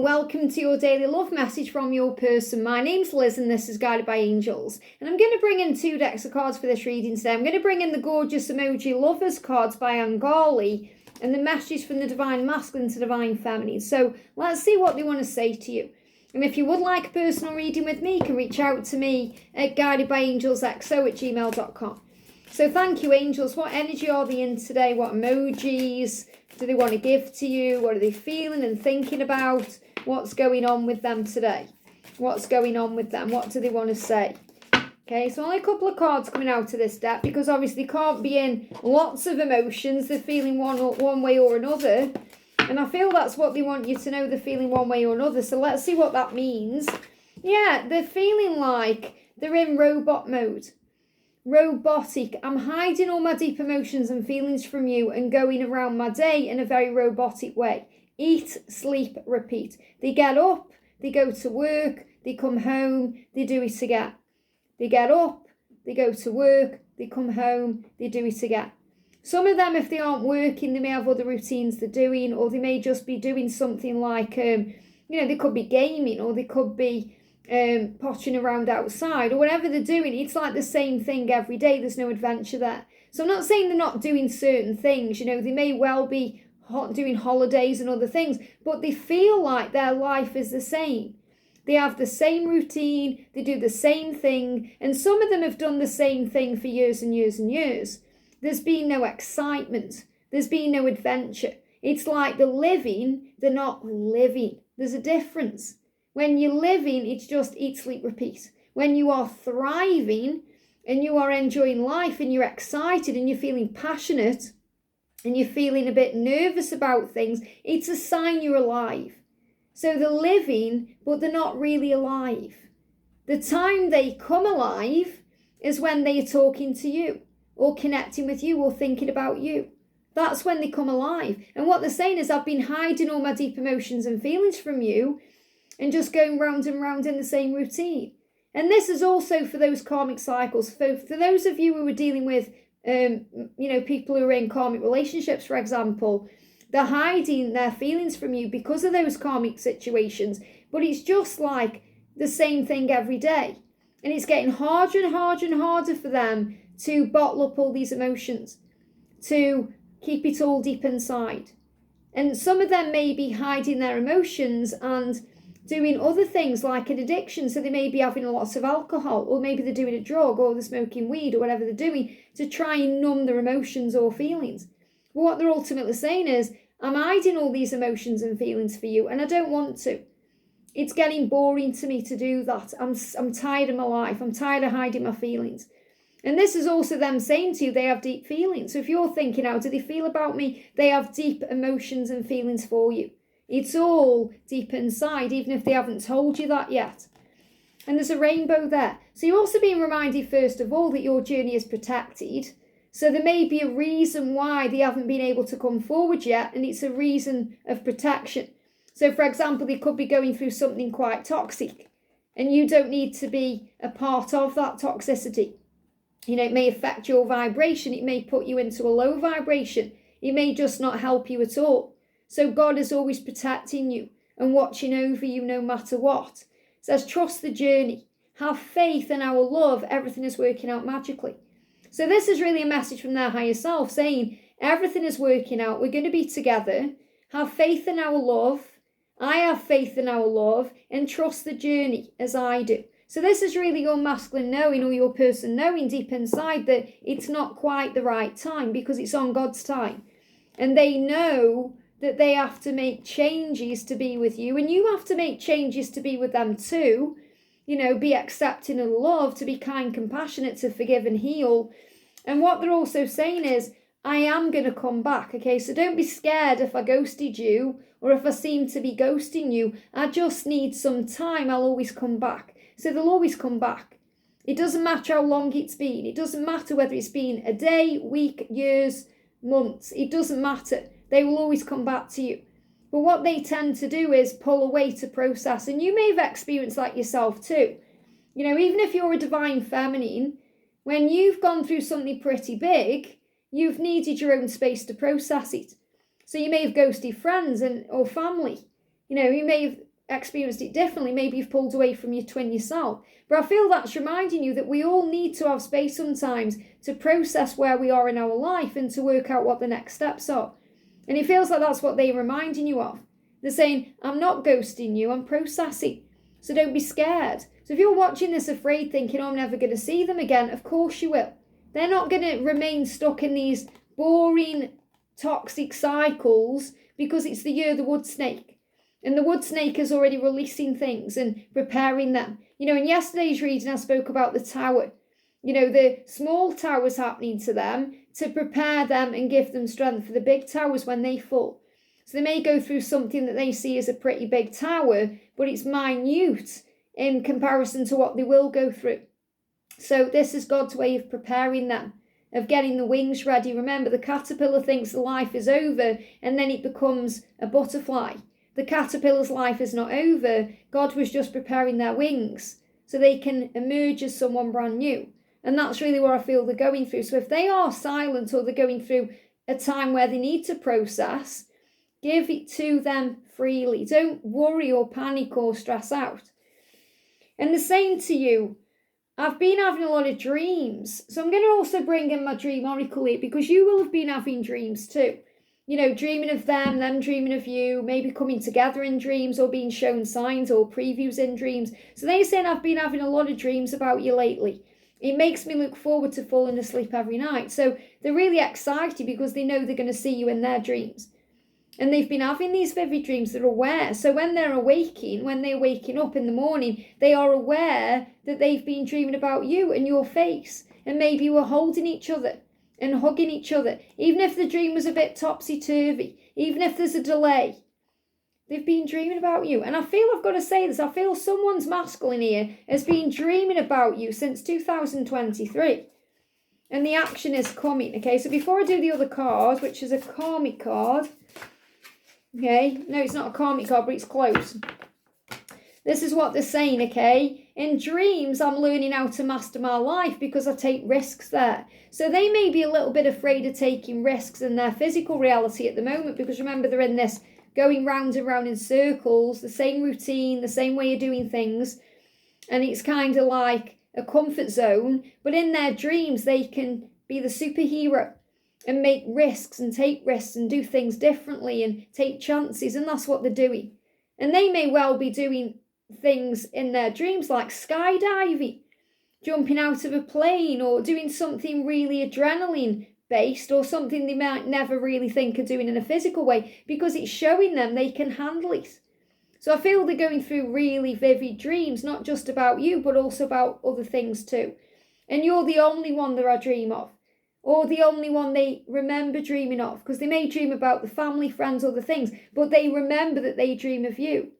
and welcome to your daily love message from your person. My name's Liz and this is Guided by Angels. And I'm going to bring in 2 decks of cards for this reading today. I'm going to bring in the gorgeous Emoji Lovers cards by Angali and the message from the Divine Masculine to Divine Feminine. So let's see what they want to say to you. And if you would like a personal reading with me, you can reach out to me at guidedbyangelsxo@gmail.com. So thank you, angels. What energy are they in today? What emojis do they want to give to you? What are they feeling and thinking about? What's going on with them today? What's going on with them? What do they want to say? Okay, so only a couple of cards coming out of this deck because obviously can't be in lots of emotions. They're feeling one way or another. And I feel that's what they want you to know. They're feeling one way or another. So let's see what that means. Yeah, they're feeling like they're in robot mode. Robotic. I'm hiding all my deep emotions and feelings from you and going around my day in a very robotic way. Eat, sleep, repeat. They get up, they go to work, they come home, they do it again. They get up, they go to work, they come home, they do it again. Some of them, if they aren't working, they may have other routines they're doing, or they may just be doing something like, they could be gaming, or they could be potting around outside, or whatever they're doing. It's like the same thing every day. There's no adventure there. So I'm not saying they're not doing certain things. They may well be doing holidays and other things, but they feel like their life is the same. They have the same routine, they do the same thing, and some of them have done the same thing for years and years and years. There's been no excitement, there's been no adventure. It's like they're living, they're not living. There's a difference. When you're living, it's just eat, sleep, repeat. When you are thriving and you are enjoying life and you're excited and you're feeling passionate and you're feeling a bit nervous about things, it's a sign you're alive. So they're living, but they're not really alive. The time they come alive is when they are talking to you or connecting with you or thinking about you. That's when they come alive. And what they're saying is, I've been hiding all my deep emotions and feelings from you and just going round and round in the same routine. And this is also for those karmic cycles. For those of you who are dealing with, people who are in karmic relationships, for example, they're hiding their feelings from you because of those karmic situations. But it's just like the same thing every day. And it's getting harder and harder and harder for them to bottle up all these emotions, to keep it all deep inside. And some of them may be hiding their emotions and doing other things like an addiction. So they may be having lots of alcohol, or maybe they're doing a drug, or they're smoking weed, or whatever they're doing to try and numb their emotions or feelings. But what they're ultimately saying is, I'm hiding all these emotions and feelings for you, and I don't want to. It's getting boring to me to do that. I'm tired of my life. I'm tired of hiding my feelings. And this is also them saying to you they have deep feelings. So if you're thinking, how do they feel about me? They have deep emotions and feelings for you. It's all deep inside, even if they haven't told you that yet. And there's a rainbow there. So you're also being reminded, first of all, that your journey is protected. So there may be a reason why they haven't been able to come forward yet, and it's a reason of protection. So, for example, they could be going through something quite toxic, and you don't need to be a part of that toxicity. It may affect your vibration. It may put you into a low vibration. It may just not help you at all. So God is always protecting you and watching over you no matter what. It says, trust the journey. Have faith in our love. Everything is working out magically. So this is really a message from their higher self saying, everything is working out. We're going to be together. Have faith in our love. I have faith in our love, and trust the journey as I do. So this is really your masculine knowing, or your person knowing deep inside that it's not quite the right time because it's on God's time. And they know that they have to make changes to be with you, and you have to make changes to be with them too. Be accepting and love, to be kind, compassionate, to forgive and heal. And what they're also saying is, I am going to come back, okay? So don't be scared if I ghosted you or if I seem to be ghosting you. I just need some time. I'll always come back. So they'll always come back. It doesn't matter how long it's been. It doesn't matter whether it's been a day, week, years, months. It doesn't matter. They will always come back to you. But what they tend to do is pull away to process. And you may have experienced that yourself too. Even if you're a divine feminine, when you've gone through something pretty big, you've needed your own space to process it. So you may have ghosted friends or family. You may have experienced it differently. Maybe you've pulled away from your twin yourself. But I feel that's reminding you that we all need to have space sometimes to process where we are in our life and to work out what the next steps are. And it feels like that's what they're reminding you of. They're saying, I'm not ghosting you, I'm processing. So don't be scared. So if you're watching this afraid, thinking, oh, I'm never going to see them again, of course you will. They're not going to remain stuck in these boring, toxic cycles because it's the year of the wood snake. And the wood snake is already releasing things and preparing them. You know, in yesterday's reading, I spoke about the tower. You know, the small towers happening to them to prepare them and give them strength for the big towers when they fall. So they may go through something that they see as a pretty big tower, but it's minute in comparison to what they will go through. So this is God's way of preparing them, of getting the wings ready. Remember, the caterpillar thinks the life is over and then it becomes a butterfly. The caterpillar's life is not over. God was just preparing their wings so they can emerge as someone brand new. And that's really what I feel they're going through. So if they are silent or they're going through a time where they need to process, give it to them freely. Don't worry or panic or stress out. And the same to you. I've been having a lot of dreams. So I'm going to also bring in my dream oracle here because you will have been having dreams too. You know, dreaming of them dreaming of you, maybe coming together in dreams or being shown signs or previews in dreams. So they're saying I've been having a lot of dreams about you lately. It makes me look forward to falling asleep every night. So they're really excited because they know they're going to see you in their dreams. And they've been having these vivid dreams, they're aware. So when they're waking up in the morning, they are aware that they've been dreaming about you and your face. And maybe you were holding each other and hugging each other. Even if the dream was a bit topsy-turvy, even if there's a delay, they've been dreaming about you. And I feel I've got to say this, I feel someone's masculine here has been dreaming about you since 2023. And the action is coming, okay? So before I do the other card, which is a karmic card, okay? No, it's not a karmic card, but it's close. This is what they're saying, okay? In dreams, I'm learning how to master my life because I take risks there. So they may be a little bit afraid of taking risks in their physical reality at the moment because remember, they're in this going round and round in circles, the same routine, the same way of doing things. And it's kind of like a comfort zone. But in their dreams, they can be the superhero and make risks and take risks and do things differently and take chances. And that's what they're doing. And they may well be doing things in their dreams like skydiving, jumping out of a plane or doing something really adrenaline based or something they might never really think of doing in a physical way because it's showing them they can handle it. So I feel they're going through really vivid dreams, not just about you, but also about other things too. And you're the only one that I dream of, or the only one they remember dreaming of, because they may dream about the family, friends, other things, but they remember that they dream of you.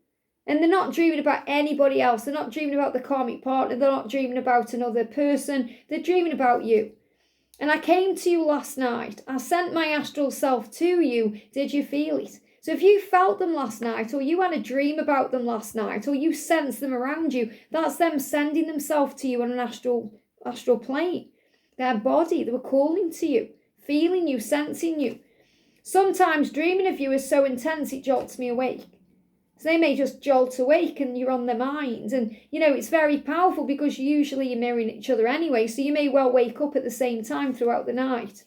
And they're not dreaming about anybody else. They're not dreaming about the karmic partner. They're not dreaming about another person. They're dreaming about you. And I came to you last night. I sent my astral self to you. Did you feel it? So if you felt them last night, or you had a dream about them last night, or you sensed them around you, that's them sending themselves to you on an astral plane. Their body, they were calling to you, feeling you, sensing you. Sometimes dreaming of you is so intense it jolts me awake. So they may just jolt awake and you're on their mind. And, you know, it's very powerful because usually you're mirroring each other anyway. So you may well wake up at the same time throughout the night.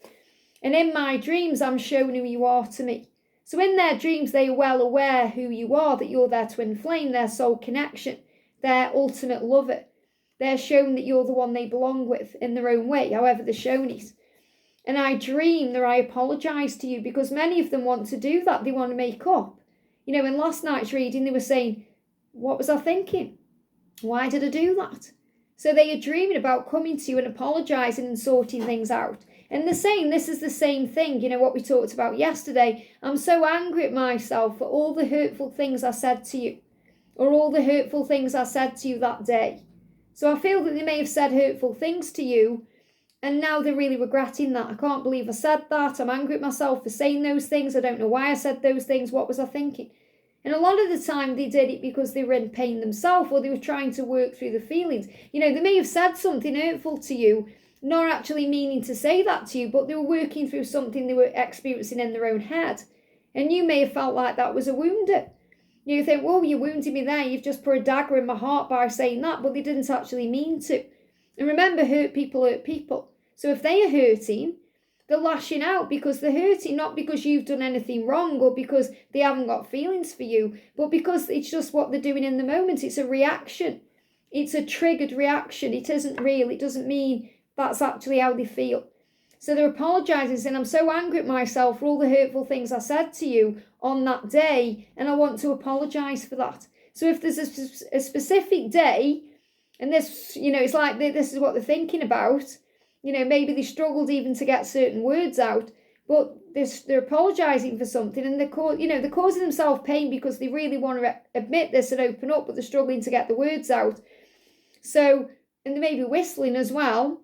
And in my dreams, I'm showing who you are to me. So in their dreams, they are well aware who you are, that you're their twin flame, their soul connection, their ultimate lover. They're shown that you're the one they belong with in their own way, however they're shown it. And I dream that I apologise to you because many of them want to do that. They want to make up. You know, in last night's reading, they were saying, what was I thinking? Why did I do that? So they are dreaming about coming to you and apologising and sorting things out. And they're saying this is the same thing, you know, what we talked about yesterday. I'm so angry at myself for all the hurtful things I said to you, or all the hurtful things I said to you that day. So I feel that they may have said hurtful things to you, and now they're really regretting that. I can't believe I said that. I'm angry at myself for saying those things. I don't know why I said those things. What was I thinking? And a lot of the time they did it because they were in pain themselves, or they were trying to work through the feelings. You know, they may have said something hurtful to you, not actually meaning to say that to you, but they were working through something they were experiencing in their own head. And you may have felt like that was a wound. You think, well, you wounded me there. You've just put a dagger in my heart by saying that, but they didn't actually mean to. And remember, hurt people hurt people. So if they are hurting, they're lashing out because they're hurting, not because you've done anything wrong or because they haven't got feelings for you, but because it's just what they're doing in the moment. It's a reaction. It's a triggered reaction. It isn't real. It doesn't mean that's actually how they feel. So they're apologising, saying, I'm so angry at myself for all the hurtful things I said to you on that day, and I want to apologise for that. So if there's a specific day, and this, it's like this is what they're thinking about, maybe they struggled even to get certain words out, but they're apologising for something, and they're causing themselves pain because they really want to admit this and open up, but they're struggling to get the words out. So, and they may be whistling as well,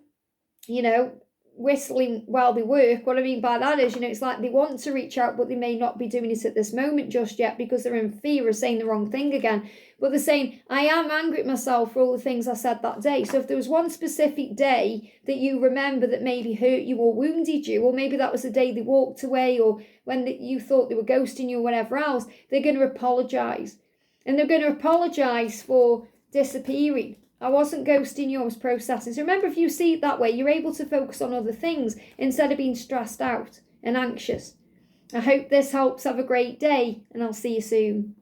whistling while they work. What I mean by that is, it's like they want to reach out, but they may not be doing it at this moment just yet because they're in fear of saying the wrong thing again. But they're saying, I am angry at myself for all the things I said that day. So if there was one specific day that you remember that maybe hurt you or wounded you, or maybe that was the day they walked away, or when you thought they were ghosting you or whatever else, they're going to apologise. And they're going to apologise for disappearing. I wasn't ghosting you, I was processing. So remember, if you see it that way, you're able to focus on other things instead of being stressed out and anxious. I hope this helps. Have a great day, and I'll see you soon.